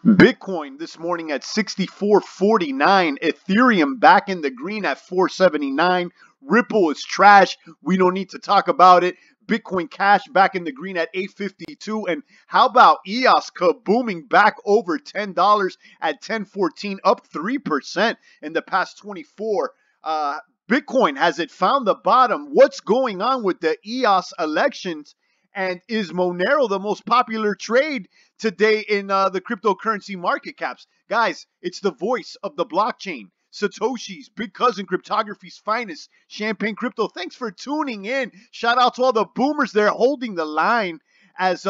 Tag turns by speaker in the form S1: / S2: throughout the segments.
S1: Bitcoin this morning at 64.49. Ethereum back in the green at 479. Ripple is trash. We don't need to talk about it. Bitcoin Cash back in the green at 852. And how about EOS kabooming back over $10 at 1014, up 3% in the past 24. Bitcoin, has it found the bottom? What's going on with the EOS elections? And is Monero the most popular trade today in the cryptocurrency market caps? Guys, it's the voice of the blockchain. Satoshi's big cousin, cryptography's finest, Champagne Crypto. Thanks for tuning in. Shout out to all the boomers there holding the line as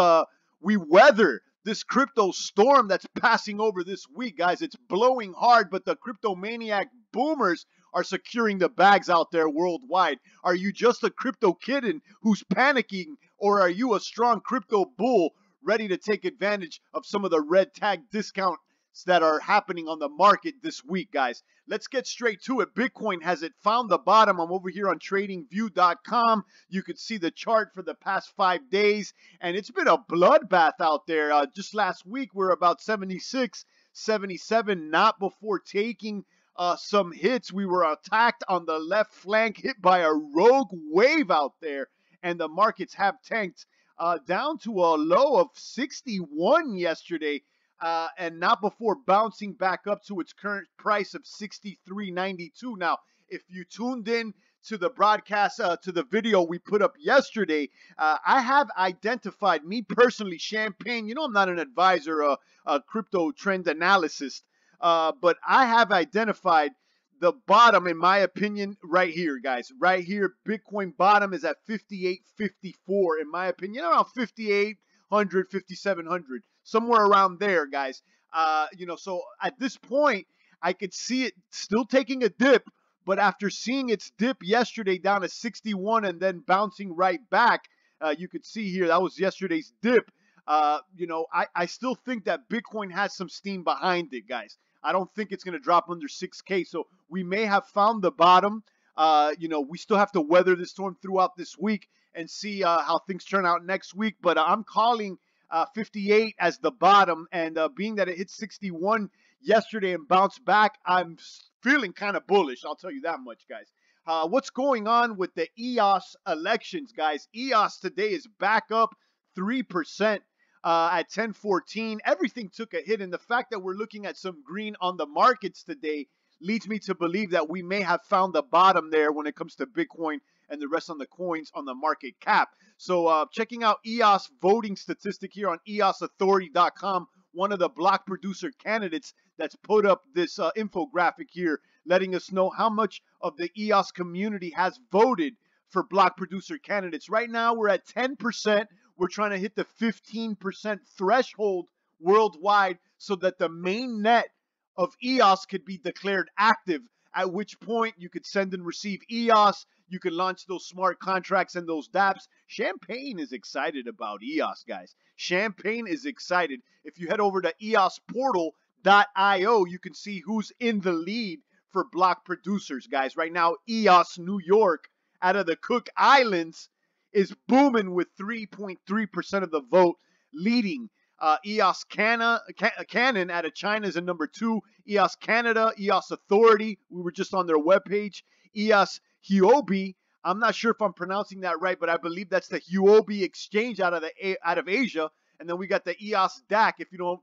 S1: we weather this crypto storm that's passing over this week, guys. It's blowing hard, but the crypto maniac boomers are securing the bags out there worldwide. Are you just a crypto kitten who's panicking, or are you a strong crypto bull ready to take advantage of some of the red tag discounts that are happening on the market this week, guys? Let's get straight to it. Bitcoin, has it found the bottom? I'm over here on tradingview.com. You can see the chart for the past 5 days, and it's been a bloodbath out there. Just last week, we're about 76, 77, not before taking some hits. We were attacked on the left flank, hit by a rogue wave out there, and the markets have tanked down to a low of 61 yesterday, and not before bouncing back up to its current price of 63.92. Now, if you tuned in to the broadcast, to the video we put up yesterday, I have identified, me personally, Champagne, you know I'm not an advisor, a crypto trend analyst, but I have identified the bottom, in my opinion, right here, guys. Right here, Bitcoin bottom is at 58.54, in my opinion, around 5,800, 5,700, somewhere around there, guys. So at this point, I could see it still taking a dip, but after seeing its dip yesterday down to 61 and then bouncing right back, you could see here, that was yesterday's dip. I still think that Bitcoin has some steam behind it, guys. I don't think it's going to drop under 6K. So we may have found the bottom. We still have to weather this storm throughout this week and see how things turn out next week. But I'm calling 58 as the bottom. And being that it hit 61 yesterday and bounced back, I'm feeling kind of bullish. I'll tell you that much, guys. What's going on with the EOS elections, guys? EOS today is back up 3%. At 1014, everything took a hit, and the fact that we're looking at some green on the markets today leads me to believe that we may have found the bottom there when it comes to Bitcoin and the rest on the coins on the market cap. So checking out EOS voting statistic here on EOSauthority.com, one of the block producer candidates that's put up this infographic here letting us know how much of the EOS community has voted for block producer candidates. Right now we're at 10%. We're trying to hit the 15% threshold worldwide so that the main net of EOS could be declared active, at which point you could send and receive EOS. You can launch those smart contracts and those dApps. Champagne is excited about EOS, guys. Champagne is excited. If you head over to EOSportal.io, you can see who's in the lead for block producers, guys. Right now, EOS New York out of the Cook Islands is booming with 3.3% of the vote, leading. EOS Canon out of China is in number 2. EOS Canada, EOS Authority, we were just on their webpage. EOS Huobi, I'm not sure if I'm pronouncing that right, but I believe that's the Huobi exchange out of Asia. And then we got the EOS DAC. If you don't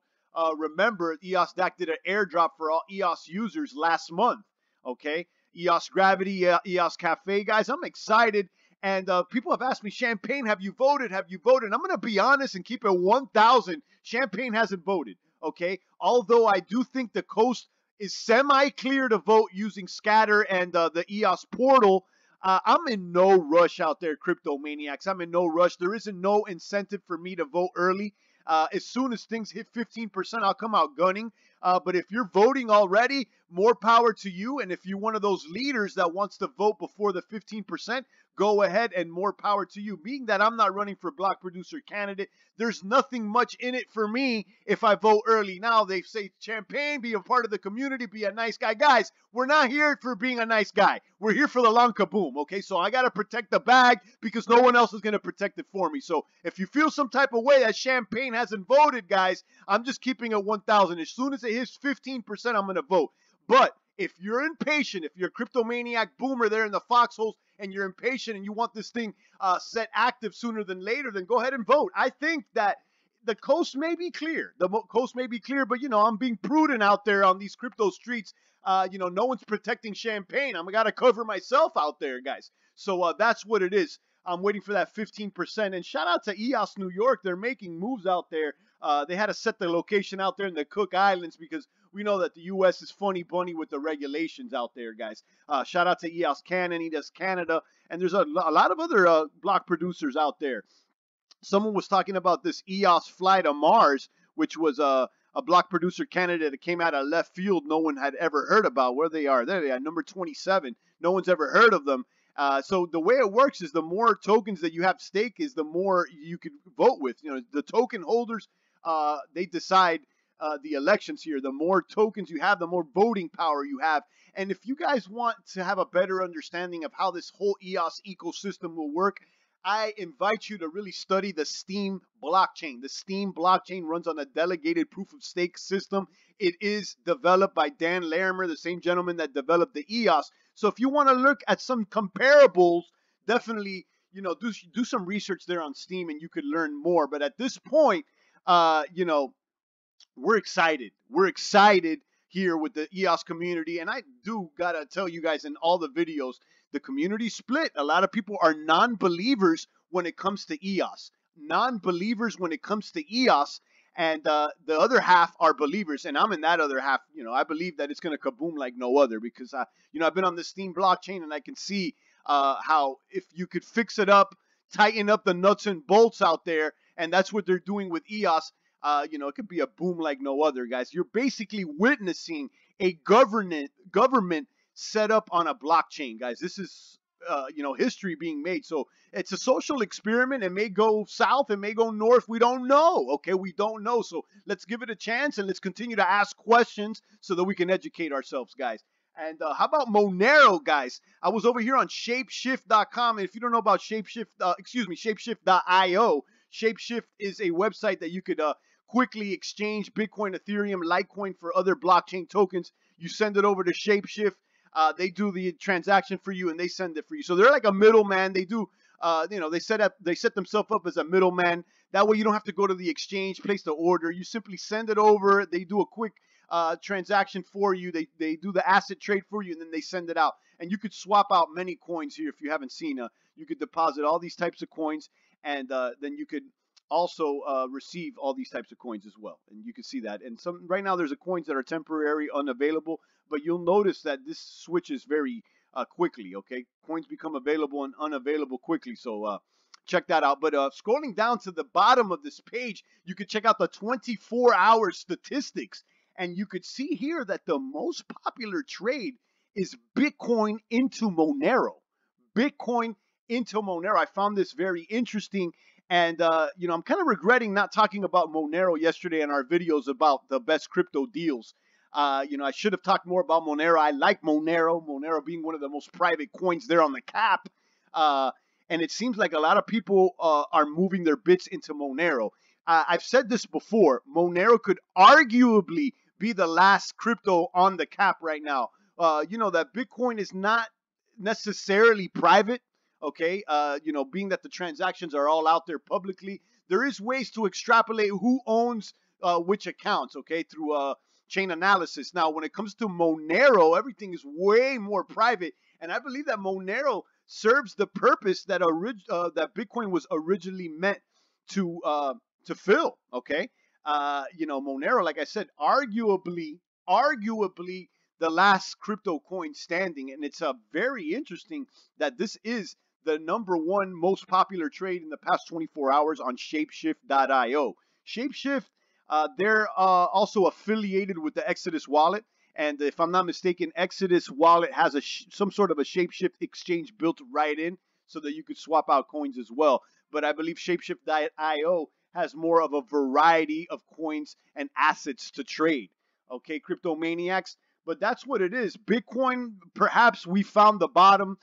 S1: remember, EOS DAC did an airdrop for all EOS users last month. Okay, EOS Gravity, EOS Cafe, guys. I'm excited. And people have asked me, Champagne, have you voted? Have you voted? I'm going to be honest and keep it 1,000. Champagne hasn't voted, okay? Although I do think the coast is semi-clear to vote using Scatter and the EOS Portal. I'm in no rush out there, crypto maniacs. I'm in no rush. There isn't no incentive for me to vote early. As soon as things hit 15%, I'll come out gunning. But if you're voting already, more power to you. And if you're one of those leaders that wants to vote before the 15%, go ahead and more power to you. Being that I'm not running for block producer candidate, there's nothing much in it for me if I vote early. Now they say, Champagne, be a part of the community, be a nice guy. Guys, we're not here for being a nice guy. We're here for the long kaboom, okay? So I got to protect the bag because no one else is going to protect it for me. So if you feel some type of way that Champagne hasn't voted, guys, I'm just keeping it 1,000. As soon as it hits 15%, I'm going to vote. But if you're impatient, if you're a cryptomaniac boomer there in the foxholes and you're impatient and you want this thing set active sooner than later, then go ahead and vote. I think that the coast may be clear. The coast may be clear, but, you know, I'm being prudent out there on these crypto streets. You know, no one's protecting Champagne. I'm got to cover myself out there, guys. So that's what it is. I'm waiting for that 15%. And shout out to EOS New York. They're making moves out there. They had to set the location out there in the Cook Islands because we know that the U.S. is funny bunny with the regulations out there, guys. Shout out to EOS Canada. And there's a lot of other block producers out there. Someone was talking about this EOS Fly to Mars, which was a block producer candidate that came out of left field. No one had ever heard about where they are. There they are, number 27. No one's ever heard of them. So the way it works is the more tokens that you have stake is the more you could vote with. You know, the token holders, they decide the elections here. The more tokens you have, the more voting power you have. And if you guys want to have a better understanding of how this whole EOS ecosystem will work, I invite you to really study the Steem blockchain. The Steem blockchain runs on a delegated proof of stake system. It is developed by Dan Larimer, the same gentleman that developed the EOS. So if you want to look at some comparables, definitely, you know, do some research there on Steem and you could learn more. But at this point, you know, we're excited. We're excited here with the EOS community. And I do got to tell you guys in all the videos, the community split. A lot of people are non-believers when it comes to EOS. Non-believers when it comes to EOS. And the other half are believers. And I'm in that other half. You know, I believe that it's going to kaboom like no other. Because, you know, I've been on the Steem blockchain and I can see how if you could fix it up, tighten up the nuts and bolts out there. And that's what they're doing with EOS. You know, it could be a boom like no other, guys. You're basically witnessing a government set up on a blockchain, guys. This is, you know, history being made. So it's a social experiment. It may go south. It may go north. We don't know. Okay, we don't know. So let's give it a chance and let's continue to ask questions so that we can educate ourselves, guys. And how about Monero, guys? I was over here on shapeshift.com. And if you don't know about shapeshift.io, Shapeshift is a website that you could quickly exchange Bitcoin, Ethereum, Litecoin for other blockchain tokens. You send it over to Shapeshift. They do the transaction for you and they send it for you. So they're like a middleman. They do, you know, they set themselves up as a middleman. That way you don't have to go to the exchange, place the order. You simply send it over. They do a quick transaction for you. They do the asset trade for you and then they send it out. And you could swap out many coins here if you haven't seen. You could deposit all these types of coins and then you could also receive all these types of coins as well. And you can see that. And some right now there's coins that are temporary, unavailable, but you'll notice that this switches very quickly, okay? Coins become available and unavailable quickly, so check that out. But scrolling down to the bottom of this page, you could check out the 24-hour statistics, and you could see here that the most popular trade is Bitcoin into Monero. Bitcoin into Monero. I found this very interesting. And, you know, I'm kind of regretting not talking about Monero yesterday in our videos about the best crypto deals. You know, I should have talked more about Monero. I like Monero, Monero being one of the most private coins there on the cap. And it seems like a lot of people are moving their bits into Monero. I've said this before. Monero could arguably be the last crypto on the cap right now. You know, that Bitcoin is not necessarily private. Okay, you know, being that the transactions are all out there publicly, there is ways to extrapolate who owns which accounts, okay, through chain analysis. Now, when it comes to Monero, everything is way more private, and I believe that Monero serves the purpose that that Bitcoin was originally meant to fill, okay? You know, Monero, like I said, arguably the last crypto coin standing, and it's very interesting that this is the #1 most popular trade in the past 24 hours on Shapeshift.io. Shapeshift, they're also affiliated with the Exodus wallet. And if I'm not mistaken, Exodus wallet has some sort of a Shapeshift exchange built right in. so that you could swap out coins as well. But I believe Shapeshift.io has more of a variety of coins and assets to trade. Okay, crypto maniacs. But that's what it is. Bitcoin, perhaps we found the bottom.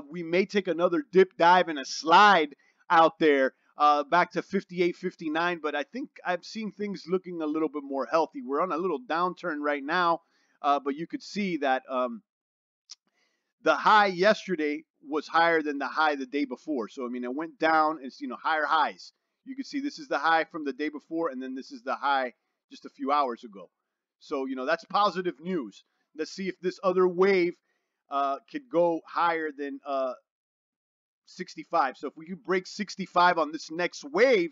S1: We may take another dip dive and a slide out there back to 58, 59. But I think I've seen things looking a little bit more healthy. We're on a little downturn right now. But you could see that the high yesterday was higher than the high the day before. So, I mean, it went down. It's, higher highs. You can see this is the high from the day before, and then this is the high just a few hours ago. So, that's positive news. Let's see if this other wave could go higher than 65. So if we could break 65 on this next wave,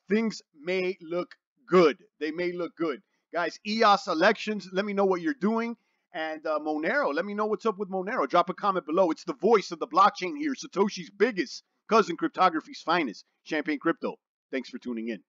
S1: things may look good. They may look good. Guys, EOS elections, let me know what you're doing. And Monero, let me know what's up with Monero. Drop a comment below. It's the voice of the blockchain here. Satoshi's biggest cousin, cryptography's finest. Champagne Crypto. Thanks for tuning in.